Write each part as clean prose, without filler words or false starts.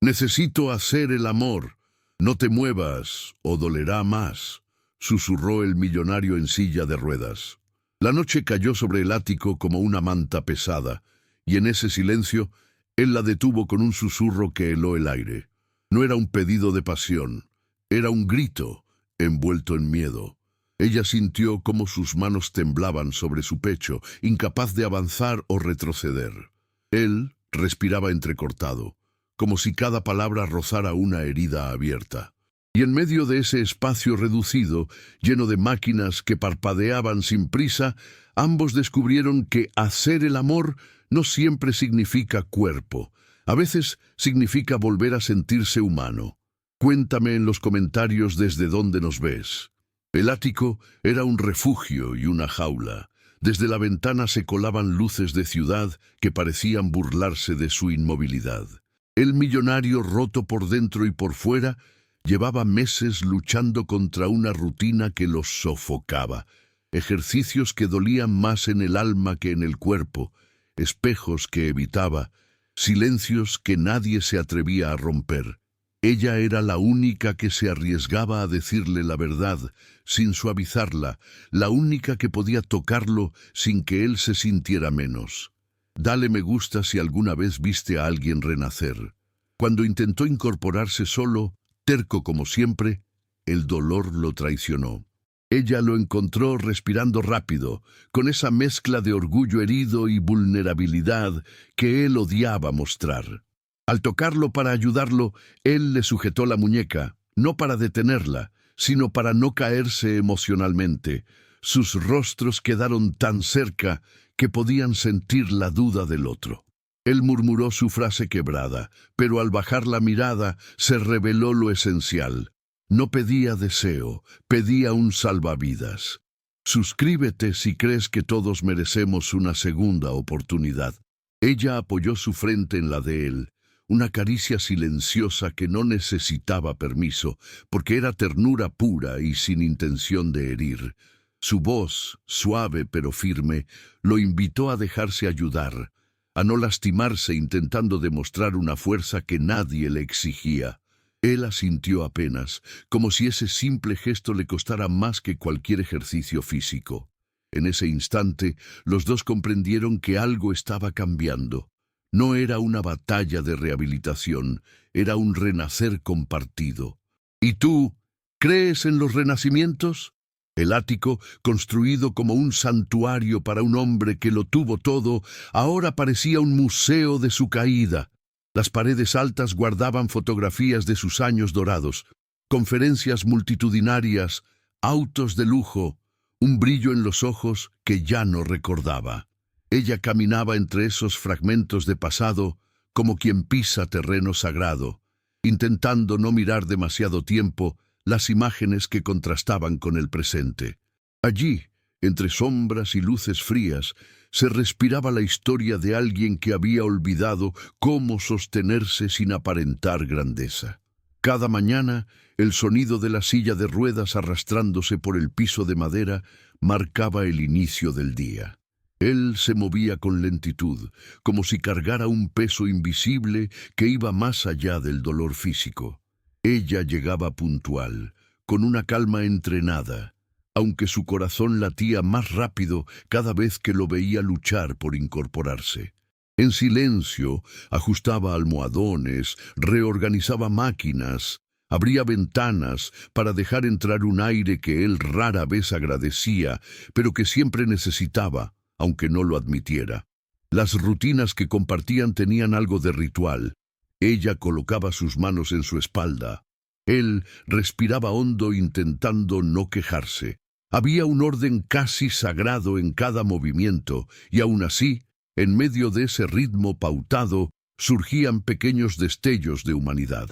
Necesito hacer el amor. No te muevas, o dolerá más, susurró el millonario en silla de ruedas. La noche cayó sobre el ático como una manta pesada, y en ese silencio, él la detuvo con un susurro que heló el aire. No era un pedido de pasión, era un grito, envuelto en miedo. Ella sintió cómo sus manos temblaban sobre su pecho, incapaz de avanzar o retroceder. Él respiraba entrecortado, como si cada palabra rozara una herida abierta. Y en medio de ese espacio reducido, lleno de máquinas que parpadeaban sin prisa, ambos descubrieron que hacer el amor no siempre significa cuerpo. A veces significa volver a sentirse humano. Cuéntame en los comentarios desde dónde nos ves. El ático era un refugio y una jaula. Desde la ventana se colaban luces de ciudad que parecían burlarse de su inmovilidad. El millonario, roto por dentro y por fuera, llevaba meses luchando contra una rutina que los sofocaba. Ejercicios que dolían más en el alma que en el cuerpo, espejos que evitaba, silencios que nadie se atrevía a romper. Ella era la única que se arriesgaba a decirle la verdad, sin suavizarla, la única que podía tocarlo sin que él se sintiera menos. Dale me gusta si alguna vez viste a alguien renacer. Cuando intentó incorporarse solo, terco como siempre, el dolor lo traicionó. Ella lo encontró respirando rápido, con esa mezcla de orgullo herido y vulnerabilidad que él odiaba mostrar. Al tocarlo para ayudarlo, él le sujetó la muñeca, no para detenerla, sino para no caerse emocionalmente. Sus rostros quedaron tan cerca que podían sentir la duda del otro. Él murmuró su frase quebrada, pero al bajar la mirada se reveló lo esencial. No pedía deseo, pedía un salvavidas. Suscríbete si crees que todos merecemos una segunda oportunidad. Ella apoyó su frente en la de él. Una caricia silenciosa que no necesitaba permiso, porque era ternura pura y sin intención de herir. Su voz, suave pero firme, lo invitó a dejarse ayudar, a no lastimarse intentando demostrar una fuerza que nadie le exigía. Él asintió apenas, como si ese simple gesto le costara más que cualquier ejercicio físico. En ese instante, los dos comprendieron que algo estaba cambiando. No era una batalla de rehabilitación, era un renacer compartido. ¿Y tú, crees en los renacimientos? El ático, construido como un santuario para un hombre que lo tuvo todo, ahora parecía un museo de su caída. Las paredes altas guardaban fotografías de sus años dorados, conferencias multitudinarias, autos de lujo, un brillo en los ojos que ya no recordaba. Ella caminaba entre esos fragmentos de pasado como quien pisa terreno sagrado, intentando no mirar demasiado tiempo las imágenes que contrastaban con el presente. Allí, entre sombras y luces frías, se respiraba la historia de alguien que había olvidado cómo sostenerse sin aparentar grandeza. Cada mañana, el sonido de la silla de ruedas arrastrándose por el piso de madera marcaba el inicio del día. Él se movía con lentitud, como si cargara un peso invisible que iba más allá del dolor físico. Ella llegaba puntual, con una calma entrenada, aunque su corazón latía más rápido cada vez que lo veía luchar por incorporarse. En silencio, ajustaba almohadones, reorganizaba máquinas, abría ventanas para dejar entrar un aire que él rara vez agradecía, pero que siempre necesitaba, aunque no lo admitiera. Las rutinas que compartían tenían algo de ritual. Ella colocaba sus manos en su espalda. Él respiraba hondo intentando no quejarse. Había un orden casi sagrado en cada movimiento, y aún así, en medio de ese ritmo pautado, surgían pequeños destellos de humanidad.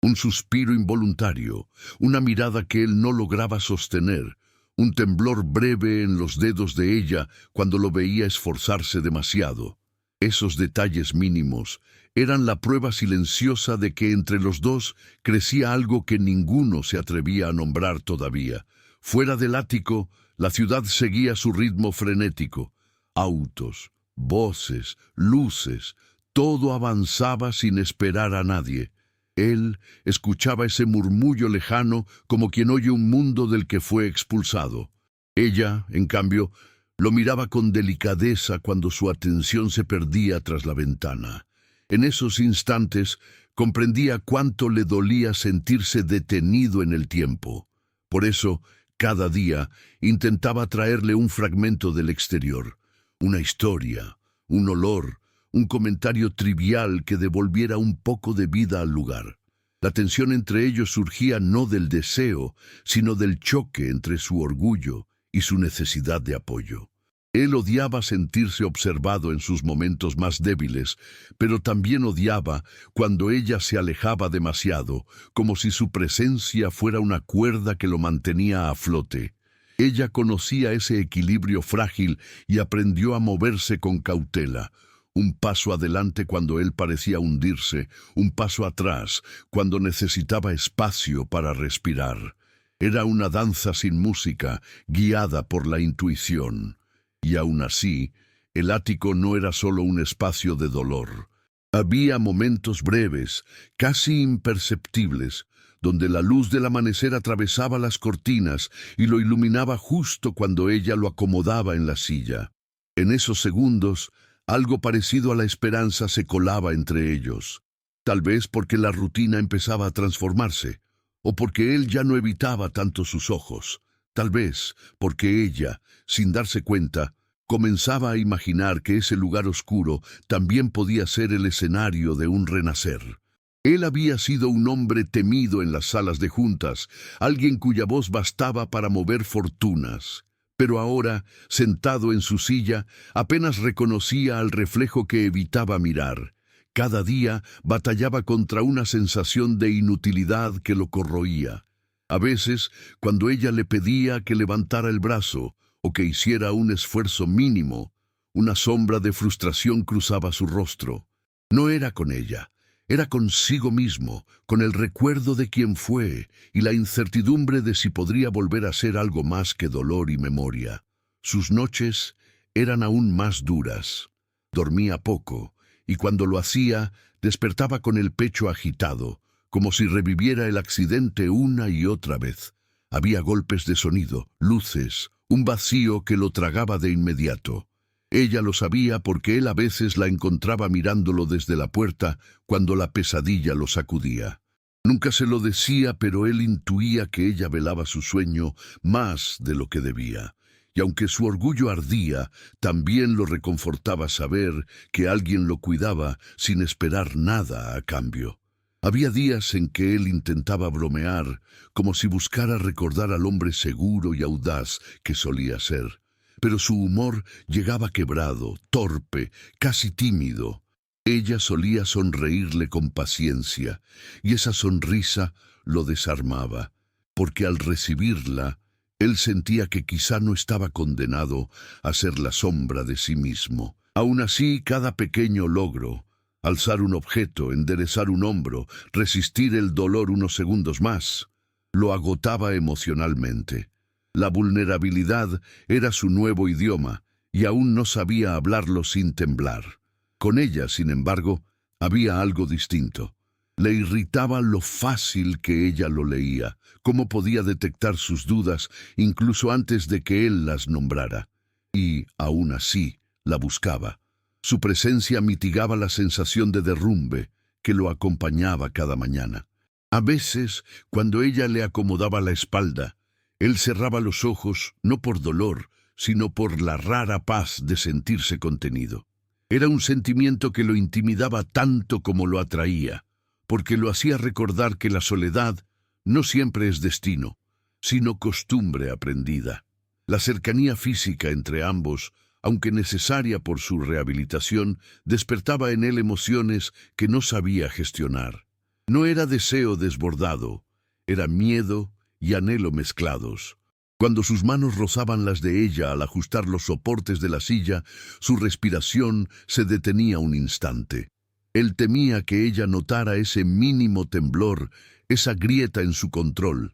Un suspiro involuntario, una mirada que él no lograba sostener, un temblor breve en los dedos de ella cuando lo veía esforzarse demasiado. Esos detalles mínimos eran la prueba silenciosa de que entre los dos crecía algo que ninguno se atrevía a nombrar todavía. Fuera del ático, la ciudad seguía su ritmo frenético. Autos, voces, luces, todo avanzaba sin esperar a nadie. Él escuchaba ese murmullo lejano como quien oye un mundo del que fue expulsado. Ella, en cambio, lo miraba con delicadeza cuando su atención se perdía tras la ventana. En esos instantes comprendía cuánto le dolía sentirse detenido en el tiempo. Por eso, cada día intentaba traerle un fragmento del exterior, una historia, un olor, un comentario trivial que devolviera un poco de vida al lugar. La tensión entre ellos surgía no del deseo, sino del choque entre su orgullo y su necesidad de apoyo. Él odiaba sentirse observado en sus momentos más débiles, pero también odiaba cuando ella se alejaba demasiado, como si su presencia fuera una cuerda que lo mantenía a flote. Ella conocía ese equilibrio frágil y aprendió a moverse con cautela. Un paso adelante cuando él parecía hundirse, un paso atrás cuando necesitaba espacio para respirar. Era una danza sin música, guiada por la intuición. Y aún así, el ático no era solo un espacio de dolor. Había momentos breves, casi imperceptibles, donde la luz del amanecer atravesaba las cortinas y lo iluminaba justo cuando ella lo acomodaba en la silla. En esos segundos, algo parecido a la esperanza se colaba entre ellos. Tal vez porque la rutina empezaba a transformarse, o porque él ya no evitaba tanto sus ojos. Tal vez porque ella, sin darse cuenta, comenzaba a imaginar que ese lugar oscuro también podía ser el escenario de un renacer. Él había sido un hombre temido en las salas de juntas, alguien cuya voz bastaba para mover fortunas. Pero ahora, sentado en su silla, apenas reconocía al reflejo que evitaba mirar. Cada día batallaba contra una sensación de inutilidad que lo corroía. A veces, cuando ella le pedía que levantara el brazo o que hiciera un esfuerzo mínimo, una sombra de frustración cruzaba su rostro. No era con ella, era consigo mismo, con el recuerdo de quién fue y la incertidumbre de si podría volver a ser algo más que dolor y memoria. Sus noches eran aún más duras. Dormía poco y cuando lo hacía, despertaba con el pecho agitado, como si reviviera el accidente una y otra vez. Había golpes de sonido, luces, un vacío que lo tragaba de inmediato. Ella lo sabía porque él a veces la encontraba mirándolo desde la puerta cuando la pesadilla lo sacudía. Nunca se lo decía, pero él intuía que ella velaba su sueño más de lo que debía. Y aunque su orgullo ardía, también lo reconfortaba saber que alguien lo cuidaba sin esperar nada a cambio. Había días en que él intentaba bromear, como si buscara recordar al hombre seguro y audaz que solía ser. Pero su humor llegaba quebrado, torpe, casi tímido. Ella solía sonreírle con paciencia, y esa sonrisa lo desarmaba, porque al recibirla, él sentía que quizá no estaba condenado a ser la sombra de sí mismo. Aún así, cada pequeño logro, alzar un objeto, enderezar un hombro, resistir el dolor unos segundos más, lo agotaba emocionalmente. La vulnerabilidad era su nuevo idioma, y aún no sabía hablarlo sin temblar. Con ella, sin embargo, había algo distinto. Le irritaba lo fácil que ella lo leía, cómo podía detectar sus dudas incluso antes de que él las nombrara. Y, aún así, la buscaba. Su presencia mitigaba la sensación de derrumbe que lo acompañaba cada mañana. A veces, cuando ella le acomodaba la espalda, él cerraba los ojos no por dolor, sino por la rara paz de sentirse contenido. Era un sentimiento que lo intimidaba tanto como lo atraía, porque lo hacía recordar que la soledad no siempre es destino, sino costumbre aprendida. La cercanía física entre ambos, aunque necesaria por su rehabilitación, despertaba en él emociones que no sabía gestionar. No era deseo desbordado, era miedo y anhelo mezclados. Cuando sus manos rozaban las de ella al ajustar los soportes de la silla, su respiración se detenía un instante. Él temía que ella notara ese mínimo temblor, esa grieta en su control.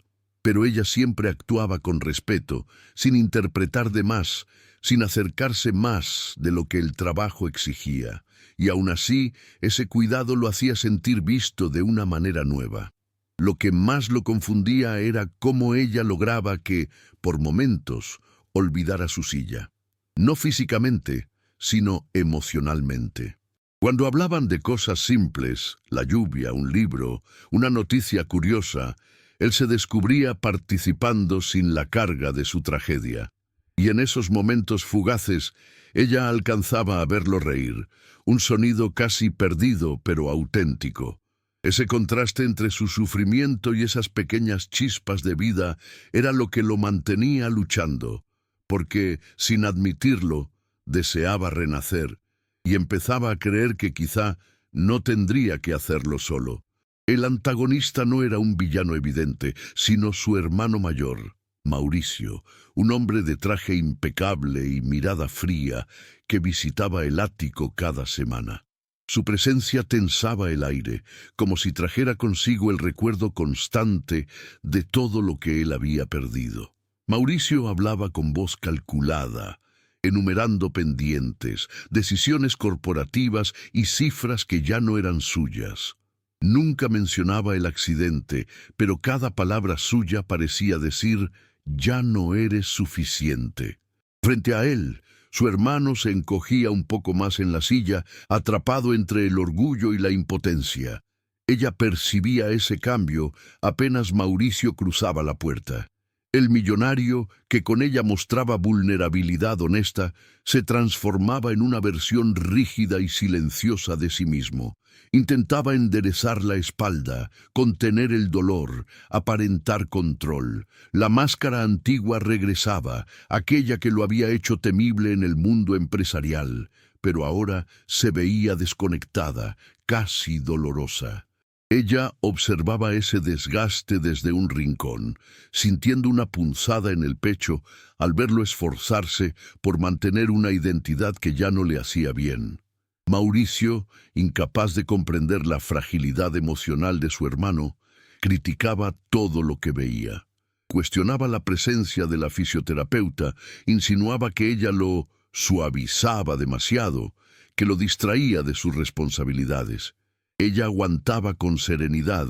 pero ella siempre actuaba con respeto, sin interpretar de más, sin acercarse más de lo que el trabajo exigía, y aún así ese cuidado lo hacía sentir visto de una manera nueva. Lo que más lo confundía era cómo ella lograba que, por momentos, olvidara su silla. No físicamente, sino emocionalmente. Cuando hablaban de cosas simples, la lluvia, un libro, una noticia curiosa, él se descubría participando sin la carga de su tragedia. Y en esos momentos fugaces, ella alcanzaba a verlo reír, un sonido casi perdido pero auténtico. Ese contraste entre su sufrimiento y esas pequeñas chispas de vida era lo que lo mantenía luchando, porque, sin admitirlo, deseaba renacer y empezaba a creer que quizá no tendría que hacerlo solo. El antagonista no era un villano evidente, sino su hermano mayor, Mauricio, un hombre de traje impecable y mirada fría que visitaba el ático cada semana. Su presencia tensaba el aire, como si trajera consigo el recuerdo constante de todo lo que él había perdido. Mauricio hablaba con voz calculada, enumerando pendientes, decisiones corporativas y cifras que ya no eran suyas. Nunca mencionaba el accidente, pero cada palabra suya parecía decir, «Ya no eres suficiente». Frente a él, su hermano se encogía un poco más en la silla, atrapado entre el orgullo y la impotencia. Ella percibía ese cambio apenas Mauricio cruzaba la puerta. El millonario, que con ella mostraba vulnerabilidad honesta, se transformaba en una versión rígida y silenciosa de sí mismo. Intentaba enderezar la espalda, contener el dolor, aparentar control. La máscara antigua regresaba, aquella que lo había hecho temible en el mundo empresarial, pero ahora se veía desconectada, casi dolorosa. Ella observaba ese desgaste desde un rincón, sintiendo una punzada en el pecho al verlo esforzarse por mantener una identidad que ya no le hacía bien. Mauricio, incapaz de comprender la fragilidad emocional de su hermano, criticaba todo lo que veía. Cuestionaba la presencia de la fisioterapeuta, insinuaba que ella lo suavizaba demasiado, que lo distraía de sus responsabilidades. Ella aguantaba con serenidad,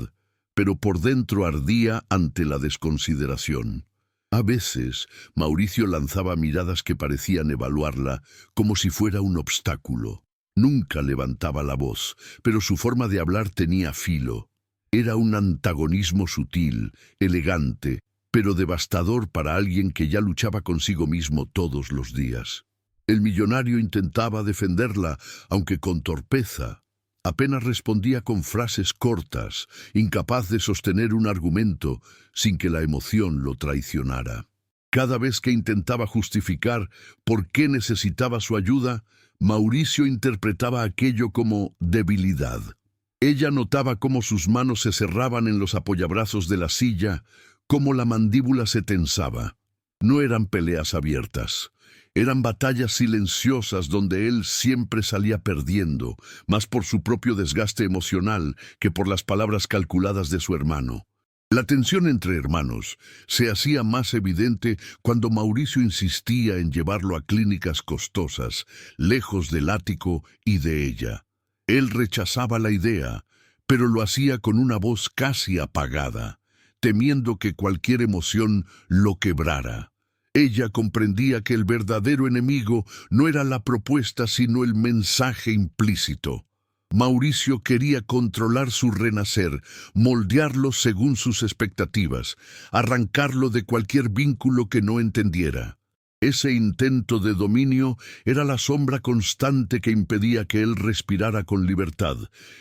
pero por dentro ardía ante la desconsideración. A veces, Mauricio lanzaba miradas que parecían evaluarla como si fuera un obstáculo. Nunca levantaba la voz, pero su forma de hablar tenía filo. Era un antagonismo sutil, elegante, pero devastador para alguien que ya luchaba consigo mismo todos los días. El millonario intentaba defenderla, aunque con torpeza. Apenas respondía con frases cortas, incapaz de sostener un argumento sin que la emoción lo traicionara. Cada vez que intentaba justificar por qué necesitaba su ayuda, Mauricio interpretaba aquello como debilidad. Ella notaba cómo sus manos se cerraban en los apoyabrazos de la silla, cómo la mandíbula se tensaba. No eran peleas abiertas. Eran batallas silenciosas donde él siempre salía perdiendo, más por su propio desgaste emocional que por las palabras calculadas de su hermano. La tensión entre hermanos se hacía más evidente cuando Mauricio insistía en llevarlo a clínicas costosas, lejos del ático y de ella. Él rechazaba la idea, pero lo hacía con una voz casi apagada, temiendo que cualquier emoción lo quebrara. Ella comprendía que el verdadero enemigo no era la propuesta sino el mensaje implícito. Mauricio quería controlar su renacer, moldearlo según sus expectativas, arrancarlo de cualquier vínculo que no entendiera. Ese intento de dominio era la sombra constante que impedía que él respirara con libertad,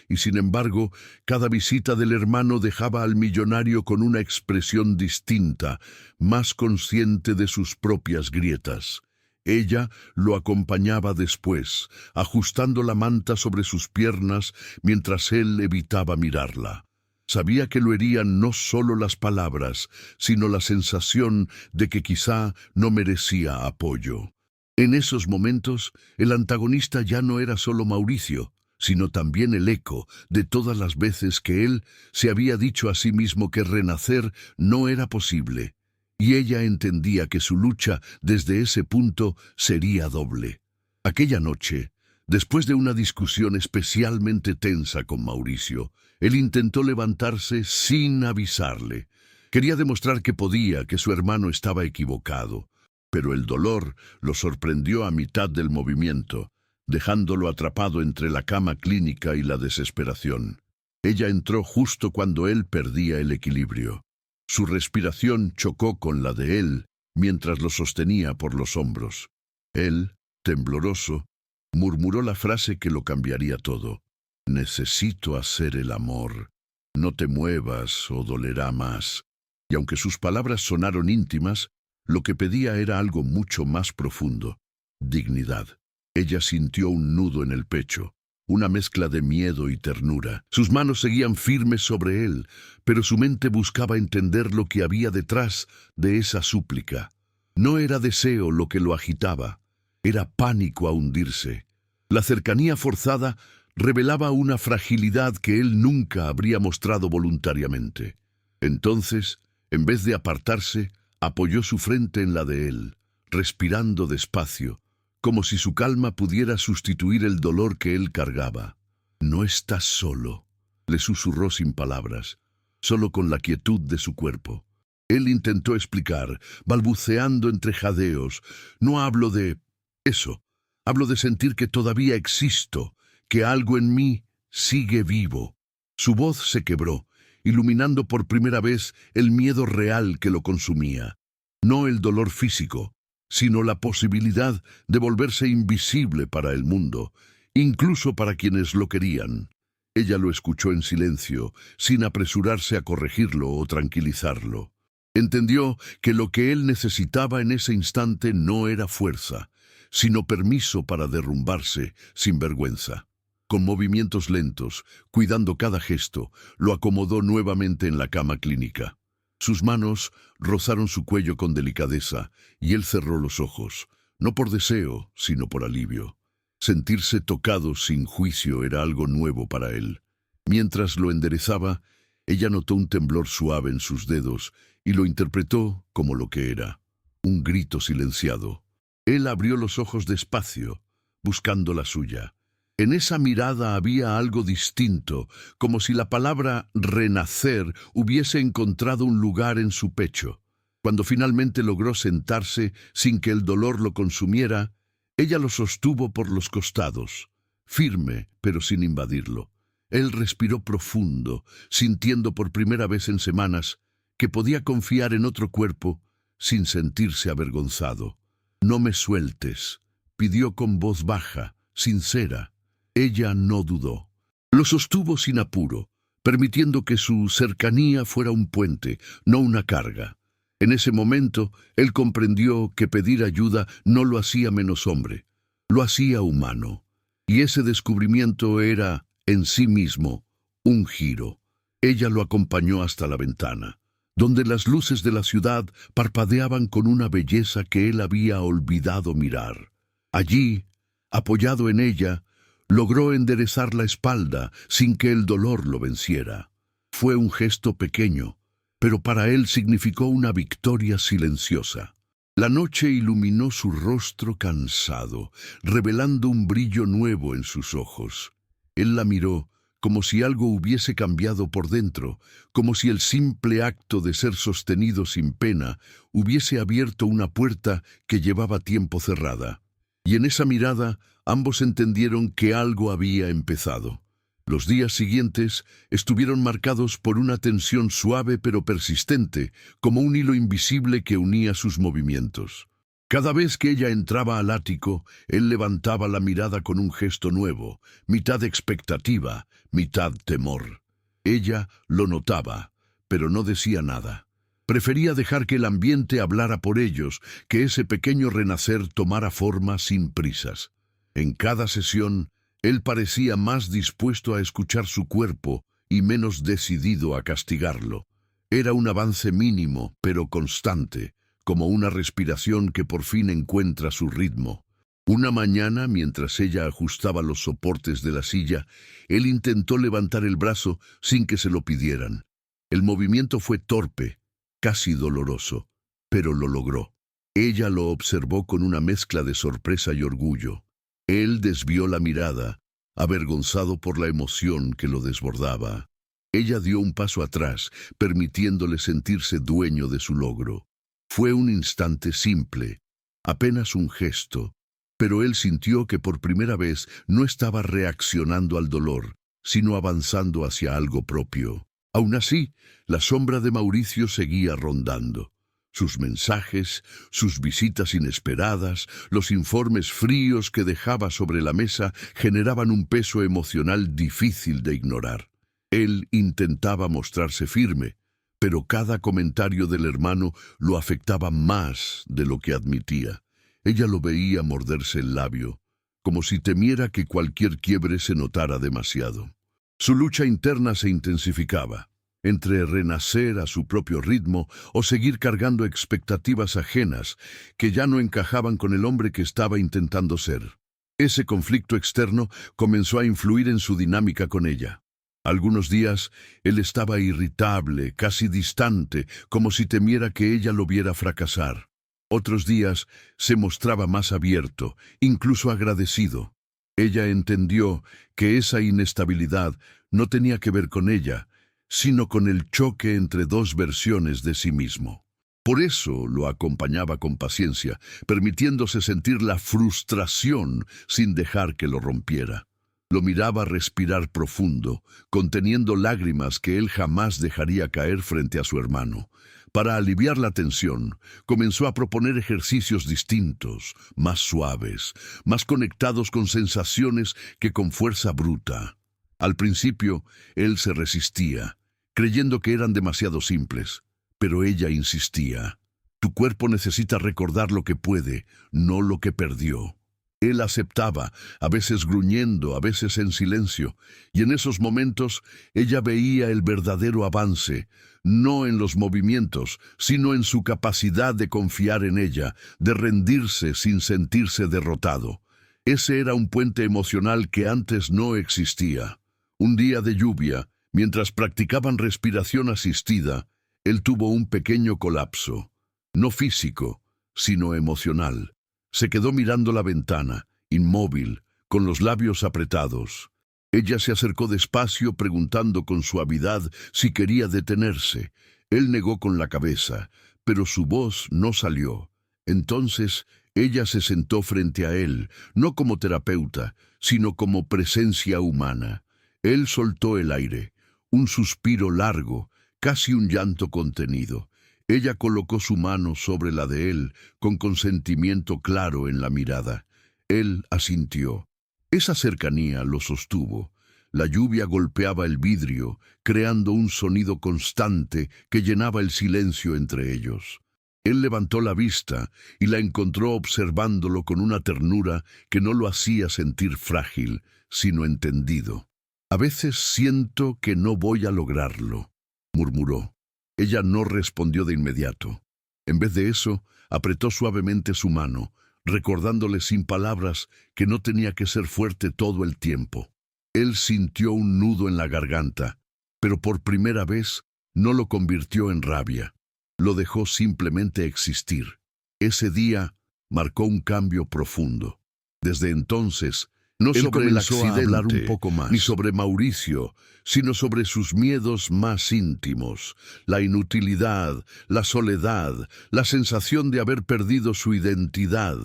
y sin embargo, cada visita del hermano dejaba al millonario con una expresión distinta, más consciente de sus propias grietas. Ella lo acompañaba después, ajustando la manta sobre sus piernas mientras él evitaba mirarla. Sabía que lo herían no solo las palabras, sino la sensación de que quizá no merecía apoyo. En esos momentos, el antagonista ya no era solo Mauricio, sino también el eco de todas las veces que él se había dicho a sí mismo que renacer no era posible, y ella entendía que su lucha desde ese punto sería doble. Aquella noche, después de una discusión especialmente tensa con Mauricio, él intentó levantarse sin avisarle. Quería demostrar que podía, que su hermano estaba equivocado, pero el dolor lo sorprendió a mitad del movimiento, dejándolo atrapado entre la cama clínica y la desesperación. Ella entró justo cuando él perdía el equilibrio. Su respiración chocó con la de él mientras lo sostenía por los hombros. Él, tembloroso, murmuró la frase que lo cambiaría todo. «Necesito hacer el amor. No te muevas o dolerá más». Y aunque sus palabras sonaron íntimas, lo que pedía era algo mucho más profundo: dignidad. Ella sintió un nudo en el pecho, una mezcla de miedo y ternura. Sus manos seguían firmes sobre él, pero su mente buscaba entender lo que había detrás de esa súplica. No era deseo lo que lo agitaba, era pánico a hundirse. La cercanía forzada revelaba una fragilidad que él nunca habría mostrado voluntariamente. Entonces, en vez de apartarse, apoyó su frente en la de él, respirando despacio, como si su calma pudiera sustituir el dolor que él cargaba. «No estás solo», le susurró sin palabras, solo con la quietud de su cuerpo. Él intentó explicar, balbuceando entre jadeos: «No hablo de eso, hablo de sentir que todavía existo, que algo en mí sigue vivo». Su voz se quebró, iluminando por primera vez el miedo real que lo consumía. No el dolor físico, sino la posibilidad de volverse invisible para el mundo, incluso para quienes lo querían. Ella lo escuchó en silencio, sin apresurarse a corregirlo o tranquilizarlo. Entendió que lo que él necesitaba en ese instante no era fuerza, sino permiso para derrumbarse sin vergüenza. Con movimientos lentos, cuidando cada gesto, lo acomodó nuevamente en la cama clínica. Sus manos rozaron su cuello con delicadeza y él cerró los ojos, no por deseo, sino por alivio. Sentirse tocado sin juicio era algo nuevo para él. Mientras lo enderezaba, ella notó un temblor suave en sus dedos y lo interpretó como lo que era: un grito silenciado. Él abrió los ojos despacio, buscando la suya. En esa mirada había algo distinto, como si la palabra renacer hubiese encontrado un lugar en su pecho. Cuando finalmente logró sentarse sin que el dolor lo consumiera, ella lo sostuvo por los costados, firme pero sin invadirlo. Él respiró profundo, sintiendo por primera vez en semanas que podía confiar en otro cuerpo sin sentirse avergonzado. «No me sueltes», pidió con voz baja, sincera. Ella no dudó. Lo sostuvo sin apuro, permitiendo que su cercanía fuera un puente, no una carga. En ese momento, él comprendió que pedir ayuda no lo hacía menos hombre, lo hacía humano. Y ese descubrimiento era, en sí mismo, un giro. Ella lo acompañó hasta la ventana, donde las luces de la ciudad parpadeaban con una belleza que él había olvidado mirar. Allí, apoyado en ella, logró enderezar la espalda sin que el dolor lo venciera. Fue un gesto pequeño, pero para él significó una victoria silenciosa. La noche iluminó su rostro cansado, revelando un brillo nuevo en sus ojos. Él la miró como si algo hubiese cambiado por dentro, como si el simple acto de ser sostenido sin pena hubiese abierto una puerta que llevaba tiempo cerrada. Y en esa mirada, ambos entendieron que algo había empezado. Los días siguientes estuvieron marcados por una tensión suave pero persistente, como un hilo invisible que unía sus movimientos. Cada vez que ella entraba al ático, él levantaba la mirada con un gesto nuevo, mitad expectativa, mitad temor. Ella lo notaba, pero no decía nada. Prefería dejar que el ambiente hablara por ellos, que ese pequeño renacer tomara forma sin prisas. En cada sesión, él parecía más dispuesto a escuchar su cuerpo y menos decidido a castigarlo. Era un avance mínimo, pero constante, como una respiración que por fin encuentra su ritmo. Una mañana, mientras ella ajustaba los soportes de la silla, él intentó levantar el brazo sin que se lo pidieran. El movimiento fue torpe, casi doloroso, pero lo logró. Ella lo observó con una mezcla de sorpresa y orgullo. Él desvió la mirada, avergonzado por la emoción que lo desbordaba. Ella dio un paso atrás, permitiéndole sentirse dueño de su logro. Fue un instante simple, apenas un gesto, pero él sintió que por primera vez no estaba reaccionando al dolor, sino avanzando hacia algo propio. Aún así, la sombra de Mauricio seguía rondando. Sus mensajes, sus visitas inesperadas, los informes fríos que dejaba sobre la mesa generaban un peso emocional difícil de ignorar. Él intentaba mostrarse firme, pero cada comentario del hermano lo afectaba más de lo que admitía. Ella lo veía morderse el labio, como si temiera que cualquier quiebre se notara demasiado. Su lucha interna se intensificaba, entre renacer a su propio ritmo o seguir cargando expectativas ajenas que ya no encajaban con el hombre que estaba intentando ser. Ese conflicto externo comenzó a influir en su dinámica con ella. Algunos días él estaba irritable, casi distante, como si temiera que ella lo viera fracasar. Otros días se mostraba más abierto, incluso agradecido. Ella entendió que esa inestabilidad no tenía que ver con ella, sino con el choque entre dos versiones de sí mismo. Por eso lo acompañaba con paciencia, permitiéndose sentir la frustración sin dejar que lo rompiera. Lo miraba respirar profundo, conteniendo lágrimas que él jamás dejaría caer frente a su hermano. Para aliviar la tensión, comenzó a proponer ejercicios distintos, más suaves, más conectados con sensaciones que con fuerza bruta. Al principio, él se resistía, creyendo que eran demasiado simples, pero ella insistía. Tu cuerpo necesita recordar lo que puede, no lo que perdió. Él aceptaba, a veces gruñendo, a veces en silencio, y en esos momentos ella veía el verdadero avance, no en los movimientos, sino en su capacidad de confiar en ella, de rendirse sin sentirse derrotado. Ese era un puente emocional que antes no existía. Un día de lluvia, mientras practicaban respiración asistida, él tuvo un pequeño colapso, no físico, sino emocional. Se quedó mirando la ventana, inmóvil, con los labios apretados. Ella se acercó despacio, preguntando con suavidad si quería detenerse. Él negó con la cabeza, pero su voz no salió. Entonces ella se sentó frente a él, no como terapeuta, sino como presencia humana. Él soltó el aire, un suspiro largo, casi un llanto contenido. Ella colocó su mano sobre la de él, con consentimiento claro en la mirada. Él asintió. Esa cercanía lo sostuvo. La lluvia golpeaba el vidrio, creando un sonido constante que llenaba el silencio entre ellos. Él levantó la vista y la encontró observándolo con una ternura que no lo hacía sentir frágil, sino entendido. A veces siento que no voy a lograrlo, murmuró. Ella no respondió de inmediato. En vez de eso, apretó suavemente su mano, recordándole sin palabras que no tenía que ser fuerte todo el tiempo. Él sintió un nudo en la garganta, pero por primera vez no lo convirtió en rabia. Lo dejó simplemente existir. Ese día marcó un cambio profundo. Desde entonces, no sobre el accidente, hablar un poco más, ni sobre Mauricio, sino sobre sus miedos más íntimos, la inutilidad, la soledad, la sensación de haber perdido su identidad.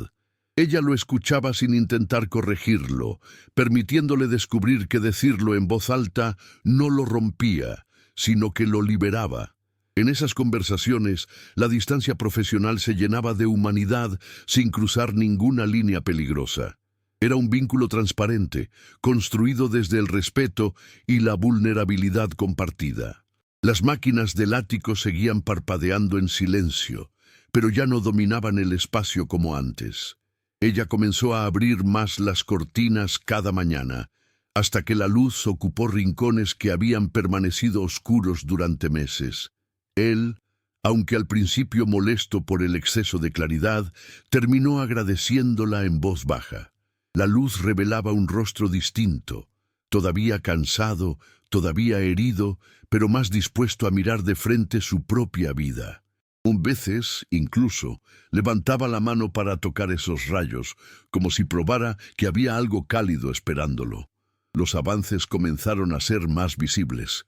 Ella lo escuchaba sin intentar corregirlo, permitiéndole descubrir que decirlo en voz alta no lo rompía, sino que lo liberaba. En esas conversaciones, la distancia profesional se llenaba de humanidad sin cruzar ninguna línea peligrosa. Era un vínculo transparente, construido desde el respeto y la vulnerabilidad compartida. Las máquinas del ático seguían parpadeando en silencio, pero ya no dominaban el espacio como antes. Ella comenzó a abrir más las cortinas cada mañana, hasta que la luz ocupó rincones que habían permanecido oscuros durante meses. Él Aunque al principio molesto por el exceso de claridad, terminó agradeciéndola en voz baja. La luz revelaba un rostro distinto, todavía cansado, todavía herido, pero más dispuesto a mirar de frente su propia vida. Veces, incluso, levantaba la mano para tocar esos rayos, como si probara que había algo cálido esperándolo. Los avances comenzaron a ser más visibles.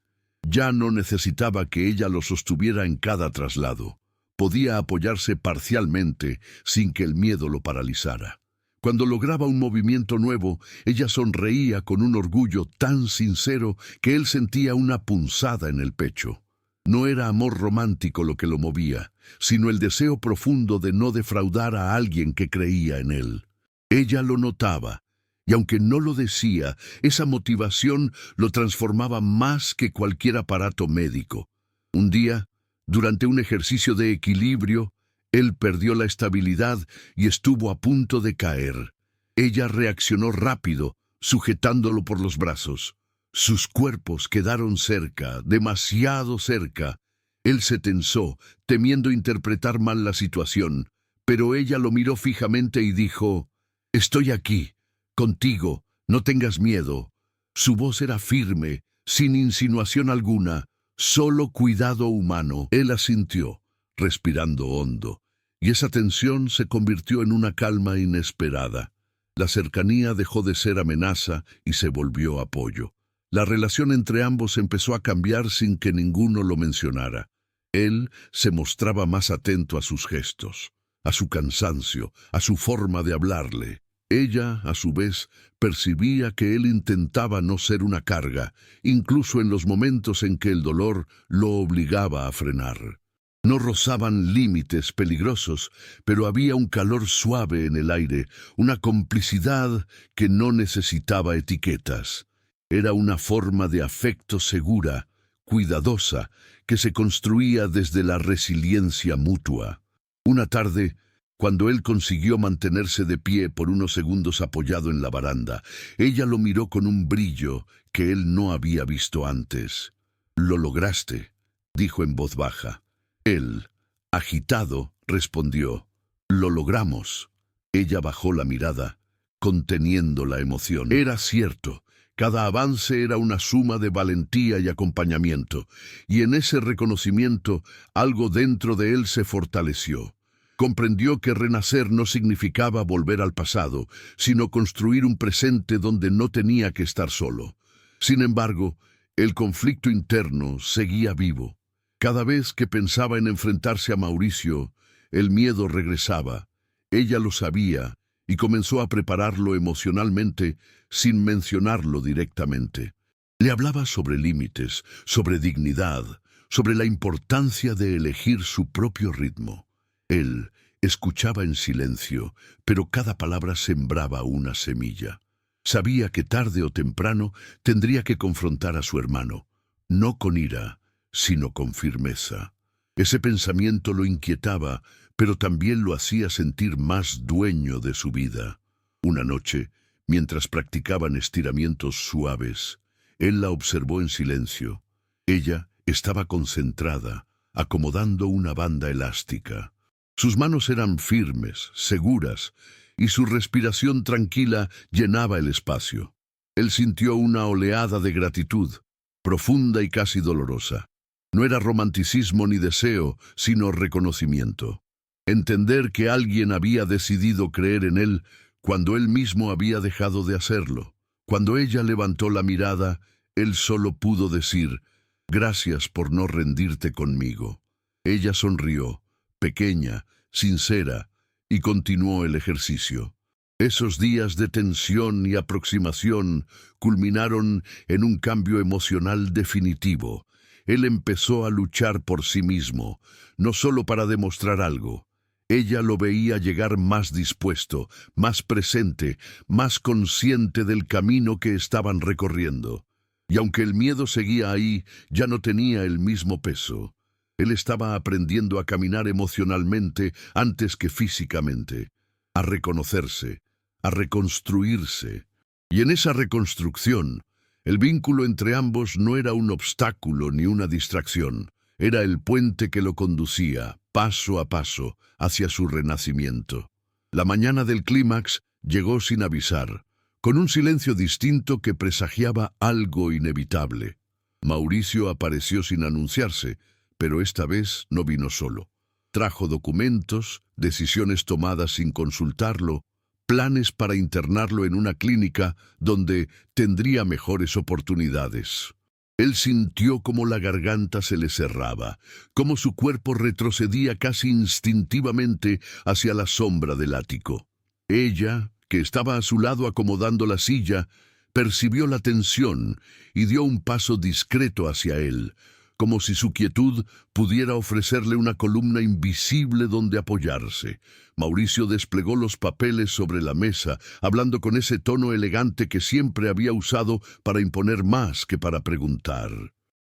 Ya no necesitaba que ella lo sostuviera en cada traslado. Podía apoyarse parcialmente sin que el miedo lo paralizara. Cuando lograba un movimiento nuevo, ella sonreía con un orgullo tan sincero que él sentía una punzada en el pecho. No era amor romántico lo que lo movía, sino el deseo profundo de no defraudar a alguien que creía en él. Ella lo notaba, y aunque no lo decía, esa motivación lo transformaba más que cualquier aparato médico. Un día, durante un ejercicio de equilibrio, él perdió la estabilidad y estuvo a punto de caer. Ella reaccionó rápido, sujetándolo por los brazos. Sus cuerpos quedaron cerca, demasiado cerca. Él se tensó, temiendo interpretar mal la situación, pero ella lo miró fijamente y dijo: «Estoy aquí, contigo, no tengas miedo». Su voz era firme, sin insinuación alguna, solo cuidado humano. Él asintió, respirando hondo, y esa tensión se convirtió en una calma inesperada. La cercanía dejó de ser amenaza y se volvió apoyo. La relación entre ambos empezó a cambiar sin que ninguno lo mencionara. Él se mostraba más atento a sus gestos, a su cansancio, a su forma de hablarle. Ella, a su vez, percibía que él intentaba no ser una carga, incluso en los momentos en que el dolor lo obligaba a frenar. No rozaban límites peligrosos, pero había un calor suave en el aire, una complicidad que no necesitaba etiquetas. Era una forma de afecto segura, cuidadosa, que se construía desde la resiliencia mutua. Una tarde, cuando él consiguió mantenerse de pie por unos segundos apoyado en la baranda, ella lo miró con un brillo que él no había visto antes. «Lo lograste», dijo en voz baja. Él, agitado, respondió: «Lo logramos». Ella bajó la mirada, conteniendo la emoción. Era cierto. Cada avance era una suma de valentía y acompañamiento, y en ese reconocimiento algo dentro de él se fortaleció. Comprendió que renacer no significaba volver al pasado, sino construir un presente donde no tenía que estar solo. Sin embargo, el conflicto interno seguía vivo. Cada vez que pensaba en enfrentarse a Mauricio, el miedo regresaba. Ella lo sabía y comenzó a prepararlo emocionalmente sin mencionarlo directamente. Le hablaba sobre límites, sobre dignidad, sobre la importancia de elegir su propio ritmo. Él escuchaba en silencio, pero cada palabra sembraba una semilla. Sabía que tarde o temprano tendría que confrontar a su hermano, no con ira, sino con firmeza. Ese pensamiento lo inquietaba, pero también lo hacía sentir más dueño de su vida. Una noche, mientras practicaban estiramientos suaves, él la observó en silencio. Ella estaba concentrada, acomodando una banda elástica. Sus manos eran firmes, seguras, y su respiración tranquila llenaba el espacio. Él sintió una oleada de gratitud, profunda y casi dolorosa. No era romanticismo ni deseo, sino reconocimiento. Entender que alguien había decidido creer en él cuando él mismo había dejado de hacerlo. Cuando ella levantó la mirada, él solo pudo decir: «Gracias por no rendirte conmigo». Ella sonrió, pequeña, sincera, y continuó el ejercicio. Esos días de tensión y aproximación culminaron en un cambio emocional definitivo. Él empezó a luchar por sí mismo, no solo para demostrar algo. Ella lo veía llegar más dispuesto, más presente, más consciente del camino que estaban recorriendo. Y aunque el miedo seguía ahí, ya no tenía el mismo peso. Él estaba aprendiendo a caminar emocionalmente antes que físicamente, a reconocerse, a reconstruirse. Y en esa reconstrucción, el vínculo entre ambos no era un obstáculo ni una distracción. Era el puente que lo conducía, paso a paso, hacia su renacimiento. La mañana del clímax llegó sin avisar, con un silencio distinto que presagiaba algo inevitable. Mauricio apareció sin anunciarse, pero esta vez no vino solo. Trajo documentos, decisiones tomadas sin consultarlo, planes para internarlo en una clínica donde tendría mejores oportunidades. Él sintió como la garganta se le cerraba, como su cuerpo retrocedía casi instintivamente hacia la sombra del ático. Ella, que estaba a su lado acomodando la silla, percibió la tensión y dio un paso discreto hacia él, como si su quietud pudiera ofrecerle una columna invisible donde apoyarse. Mauricio desplegó los papeles sobre la mesa, hablando con ese tono elegante que siempre había usado para imponer más que para preguntar.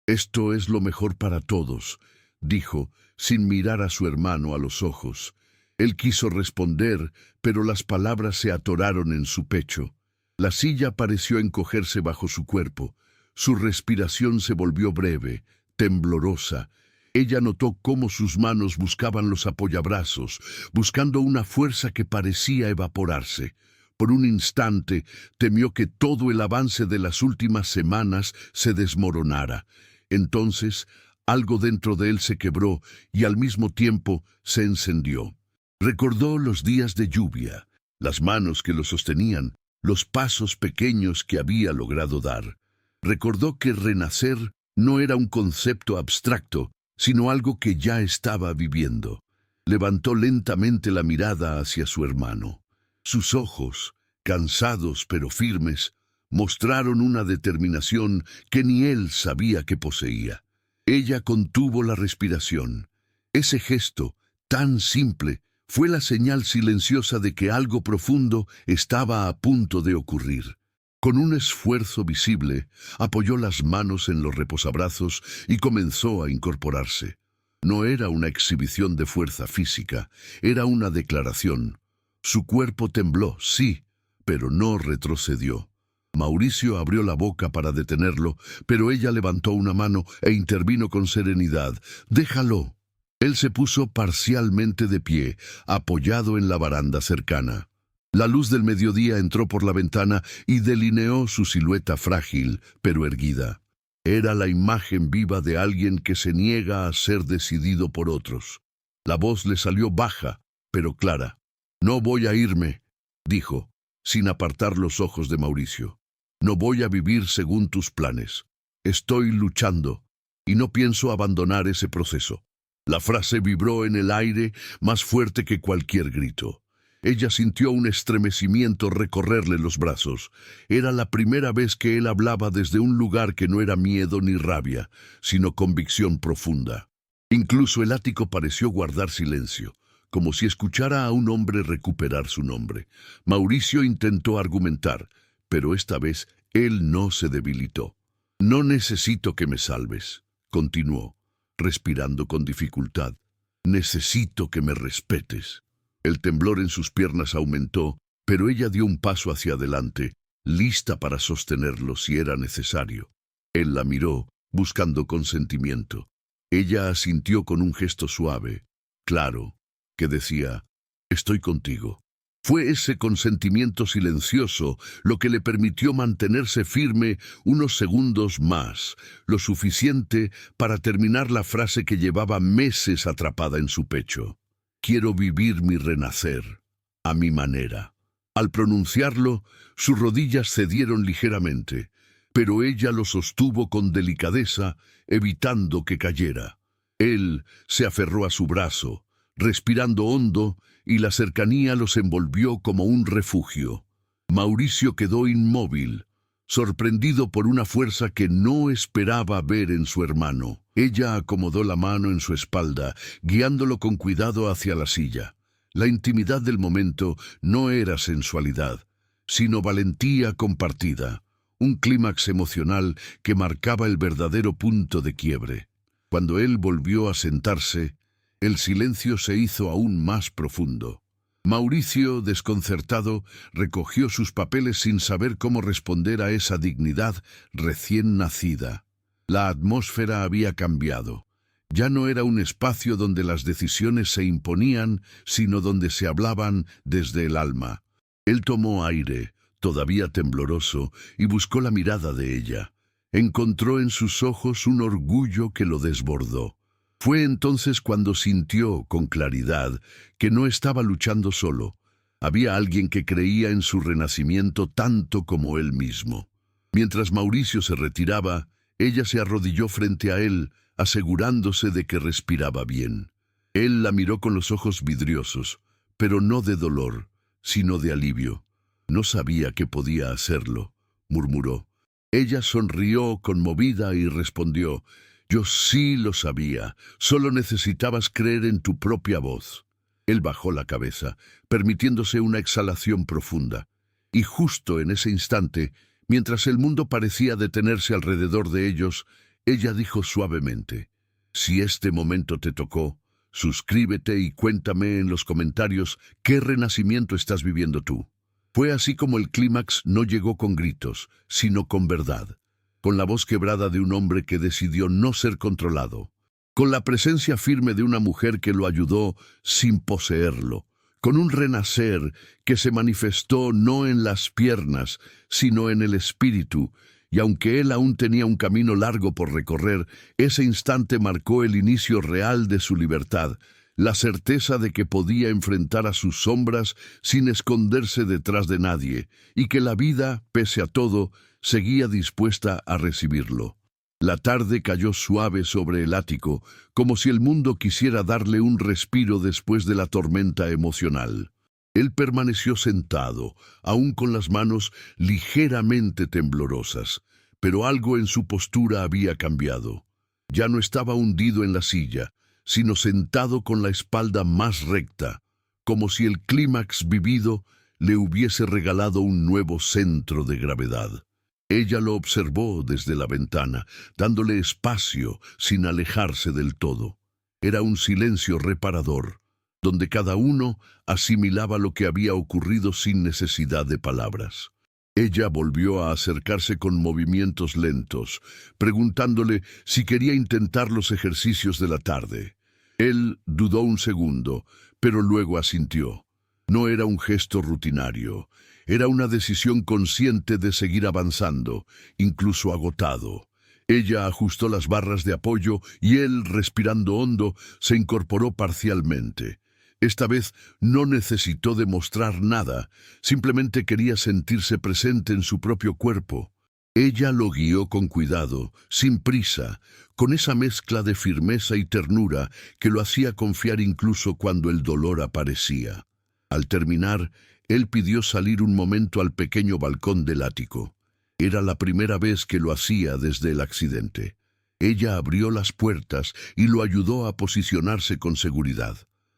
«Esto es lo mejor para todos», dijo, sin mirar a su hermano a los ojos. Él quiso responder, pero las palabras se atoraron en su pecho. La silla pareció encogerse bajo su cuerpo. Su respiración se volvió breve, temblorosa. Ella notó cómo sus manos buscaban los apoyabrazos, buscando una fuerza que parecía evaporarse. Por un instante temió que todo el avance de las últimas semanas se desmoronara. Entonces, algo dentro de él se quebró y al mismo tiempo se encendió. Recordó los días de lluvia, las manos que lo sostenían, los pasos pequeños que había logrado dar. Recordó que renacer no era un concepto abstracto, sino algo que ya estaba viviendo. Levantó lentamente la mirada hacia su hermano. Sus ojos, cansados pero firmes, mostraron una determinación que ni él sabía que poseía. Ella contuvo la respiración. Ese gesto, tan simple, fue la señal silenciosa de que algo profundo estaba a punto de ocurrir. Con un esfuerzo visible, apoyó las manos en los reposabrazos y comenzó a incorporarse. No era una exhibición de fuerza física, era una declaración. Su cuerpo tembló, sí, pero no retrocedió. Mauricio abrió la boca para detenerlo, pero ella levantó una mano e intervino con serenidad. «Déjalo». Él se puso parcialmente de pie, apoyado en la baranda cercana. La luz del mediodía entró por la ventana y delineó su silueta frágil, pero erguida. Era la imagen viva de alguien que se niega a ser decidido por otros. La voz le salió baja, pero clara. «No voy a irme», dijo, sin apartar los ojos de Mauricio. «No voy a vivir según tus planes. Estoy luchando, y no pienso abandonar ese proceso». La frase vibró en el aire más fuerte que cualquier grito. Ella sintió un estremecimiento recorrerle los brazos. Era la primera vez que él hablaba desde un lugar que no era miedo ni rabia, sino convicción profunda. Incluso el ático pareció guardar silencio, como si escuchara a un hombre recuperar su nombre. Mauricio intentó argumentar, pero esta vez él no se debilitó. «No necesito que me salves», continuó, respirando con dificultad. «Necesito que me respetes». El temblor en sus piernas aumentó, pero ella dio un paso hacia adelante, lista para sostenerlo si era necesario. Él la miró, buscando consentimiento. Ella asintió con un gesto suave, claro, que decía: «Estoy contigo». Fue ese consentimiento silencioso lo que le permitió mantenerse firme unos segundos más, lo suficiente para terminar la frase que llevaba meses atrapada en su pecho. «Quiero vivir mi renacer, a mi manera». Al pronunciarlo, sus rodillas cedieron ligeramente, pero ella lo sostuvo con delicadeza, evitando que cayera. Él se aferró a su brazo, respirando hondo, y la cercanía los envolvió como un refugio. Mauricio quedó inmóvil, sorprendido por una fuerza que no esperaba ver en su hermano. Ella acomodó la mano en su espalda, guiándolo con cuidado hacia la silla. La intimidad del momento no era sensualidad, sino valentía compartida, un clímax emocional que marcaba el verdadero punto de quiebre. Cuando él volvió a sentarse, el silencio se hizo aún más profundo. Mauricio, desconcertado, recogió sus papeles sin saber cómo responder a esa dignidad recién nacida. La atmósfera había cambiado. Ya no era un espacio donde las decisiones se imponían, sino donde se hablaban desde el alma. Él tomó aire, todavía tembloroso, y buscó la mirada de ella. Encontró en sus ojos un orgullo que lo desbordó. Fue entonces cuando sintió con claridad que no estaba luchando solo. Había alguien que creía en su renacimiento tanto como él mismo. Mientras Mauricio se retiraba, ella se arrodilló frente a él, asegurándose de que respiraba bien. Él la miró con los ojos vidriosos, pero no de dolor, sino de alivio. No sabía que podía hacerlo, murmuró. Ella sonrió conmovida y respondió: «Yo sí lo sabía, solo necesitabas creer en tu propia voz». Él bajó la cabeza, permitiéndose una exhalación profunda. Y justo en ese instante, mientras el mundo parecía detenerse alrededor de ellos, ella dijo suavemente: «Si este momento te tocó, suscríbete y cuéntame en los comentarios qué renacimiento estás viviendo tú». Fue así como el clímax no llegó con gritos, sino con verdad, con la voz quebrada de un hombre que decidió no ser controlado, con la presencia firme de una mujer que lo ayudó sin poseerlo, con un renacer que se manifestó no en las piernas, sino en el espíritu. Y aunque él aún tenía un camino largo por recorrer, ese instante marcó el inicio real de su libertad, la certeza de que podía enfrentar a sus sombras sin esconderse detrás de nadie, y que la vida, pese a todo, seguía dispuesta a recibirlo. La tarde cayó suave sobre el ático, como si el mundo quisiera darle un respiro después de la tormenta emocional. Él permaneció sentado, aún con las manos ligeramente temblorosas, pero algo en su postura había cambiado. Ya no estaba hundido en la silla, sino sentado con la espalda más recta, como si el clímax vivido le hubiese regalado un nuevo centro de gravedad. Ella lo observó desde la ventana, dándole espacio sin alejarse del todo. Era un silencio reparador, donde cada uno asimilaba lo que había ocurrido sin necesidad de palabras. Ella volvió a acercarse con movimientos lentos, preguntándole si quería intentar los ejercicios de la tarde. Él dudó un segundo, pero luego asintió. No era un gesto rutinario, era una decisión consciente de seguir avanzando, incluso agotado. Ella ajustó las barras de apoyo y él, respirando hondo, se incorporó parcialmente. Esta vez no necesitó demostrar nada, simplemente quería sentirse presente en su propio cuerpo. Ella lo guió con cuidado, sin prisa, con esa mezcla de firmeza y ternura que lo hacía confiar incluso cuando el dolor aparecía. Al terminar, él pidió salir un momento al pequeño balcón del ático. Era la primera vez que lo hacía desde el accidente. Ella abrió las puertas y lo ayudó a posicionarse con seguridad.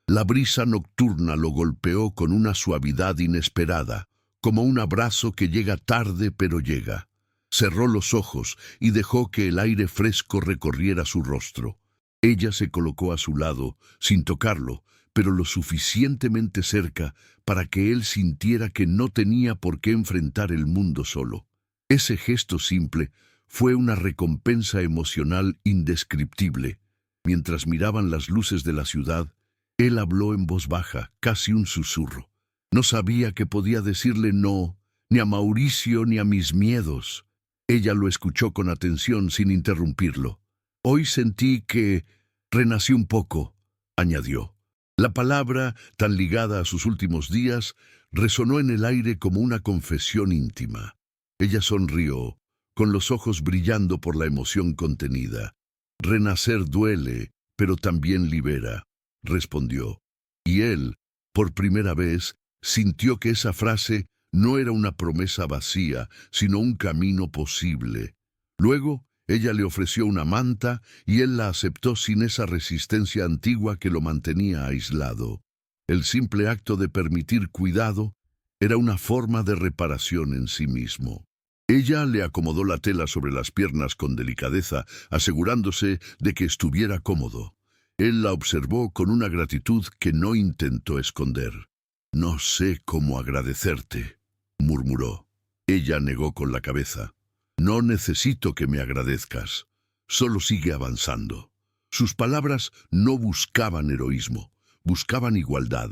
La brisa nocturna lo golpeó con una suavidad inesperada, como un abrazo que llega tarde pero llega. Cerró los ojos y dejó que el aire fresco recorriera su rostro. Ella se colocó a su lado, sin tocarlo, pero lo suficientemente cerca para que él sintiera que no tenía por qué enfrentar el mundo solo. Ese gesto simple fue una recompensa emocional indescriptible. Mientras miraban las luces de la ciudad, él habló en voz baja, casi un susurro. No sabía que podía decirle no, ni a Mauricio ni a mis miedos. Ella lo escuchó con atención sin interrumpirlo. Hoy sentí que renací un poco, añadió. La palabra, tan ligada a sus últimos días, resonó en el aire como una confesión íntima. Ella sonrió, con los ojos brillando por la emoción contenida. Renacer duele, pero también libera, respondió. Y él, por primera vez, sintió que esa frase no era una promesa vacía, sino un camino posible. Luego, ella le ofreció una manta y él la aceptó sin esa resistencia antigua que lo mantenía aislado. El simple acto de permitir cuidado era una forma de reparación en sí mismo. Ella le acomodó la tela sobre las piernas con delicadeza, asegurándose de que estuviera cómodo. Él la observó con una gratitud que no intentó esconder. «No sé cómo agradecerte», murmuró. Ella negó con la cabeza. «No necesito que me agradezcas. Solo sigue avanzando». Sus palabras no buscaban heroísmo, buscaban igualdad.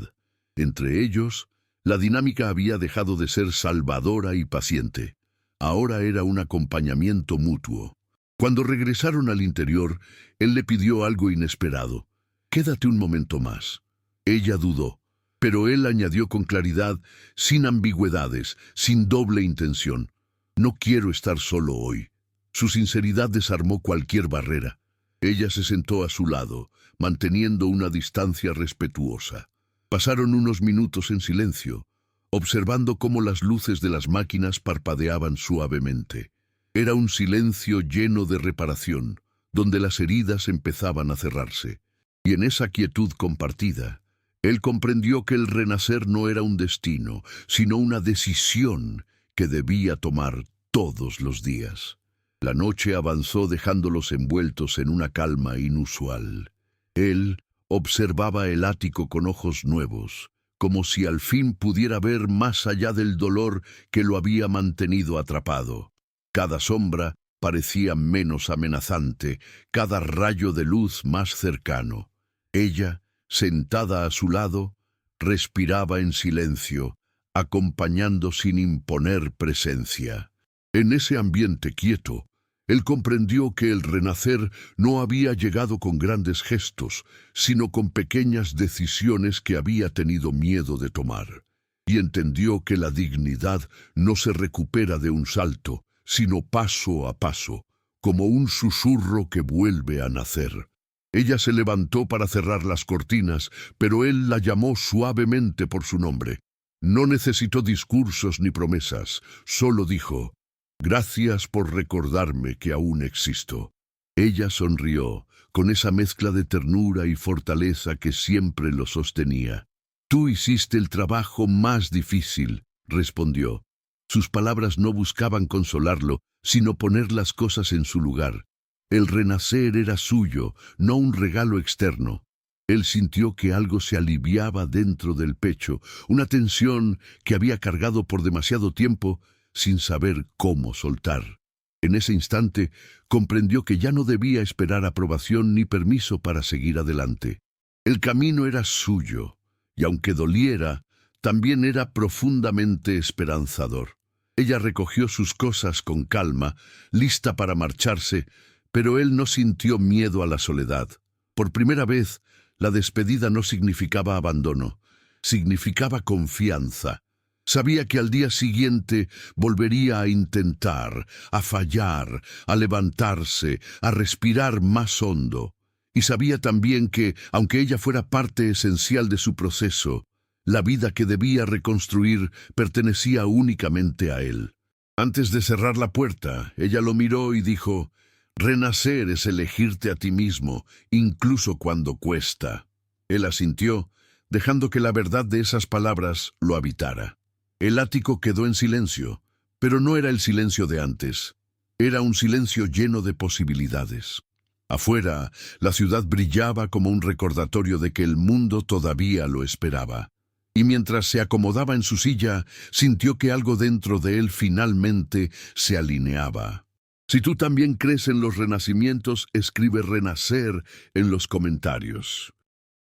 Entre ellos, la dinámica había dejado de ser salvadora y paciente. Ahora era un acompañamiento mutuo. Cuando regresaron al interior, él le pidió algo inesperado. «Quédate un momento más». Ella dudó, pero él añadió con claridad, sin ambigüedades, sin doble intención. «No quiero estar solo hoy». Su sinceridad desarmó cualquier barrera. Ella se sentó a su lado, manteniendo una distancia respetuosa. Pasaron unos minutos en silencio, observando cómo las luces de las máquinas parpadeaban suavemente. Era un silencio lleno de reparación, donde las heridas empezaban a cerrarse. Y en esa quietud compartida, él comprendió que el renacer no era un destino, sino una decisión que debía tomar todos los días. La noche avanzó dejándolos envueltos en una calma inusual. Él observaba el ático con ojos nuevos, como si al fin pudiera ver más allá del dolor que lo había mantenido atrapado. Cada sombra parecía menos amenazante, cada rayo de luz más cercano. Ella, sentada a su lado, respiraba en silencio, acompañando sin imponer presencia. En ese ambiente quieto, él comprendió que el renacer no había llegado con grandes gestos, sino con pequeñas decisiones que había tenido miedo de tomar. Y entendió que la dignidad no se recupera de un salto, sino paso a paso, como un susurro que vuelve a nacer. Ella se levantó para cerrar las cortinas, pero él la llamó suavemente por su nombre. No necesitó discursos ni promesas, solo dijo: «Gracias por recordarme que aún existo». Ella sonrió, con esa mezcla de ternura y fortaleza que siempre lo sostenía. «Tú hiciste el trabajo más difícil», respondió. Sus palabras no buscaban consolarlo, sino poner las cosas en su lugar. El renacer era suyo, no un regalo externo. Él sintió que algo se aliviaba dentro del pecho, una tensión que había cargado por demasiado tiempo sin saber cómo soltar. En ese instante comprendió que ya no debía esperar aprobación ni permiso para seguir adelante. El camino era suyo, y aunque doliera, también era profundamente esperanzador. Ella recogió sus cosas con calma, lista para marcharse, pero él no sintió miedo a la soledad. Por primera vez, la despedida no significaba abandono, significaba confianza. Sabía que al día siguiente volvería a intentar, a fallar, a levantarse, a respirar más hondo. Y sabía también que, aunque ella fuera parte esencial de su proceso, la vida que debía reconstruir pertenecía únicamente a él. Antes de cerrar la puerta, ella lo miró y dijo: «Renacer es elegirte a ti mismo, incluso cuando cuesta». Él asintió, dejando que la verdad de esas palabras lo habitara. El ático quedó en silencio, pero no era el silencio de antes. Era un silencio lleno de posibilidades. Afuera, la ciudad brillaba como un recordatorio de que el mundo todavía lo esperaba. Y mientras se acomodaba en su silla, sintió que algo dentro de él finalmente se alineaba. Si tú también crees en los renacimientos, escribe renacer en los comentarios.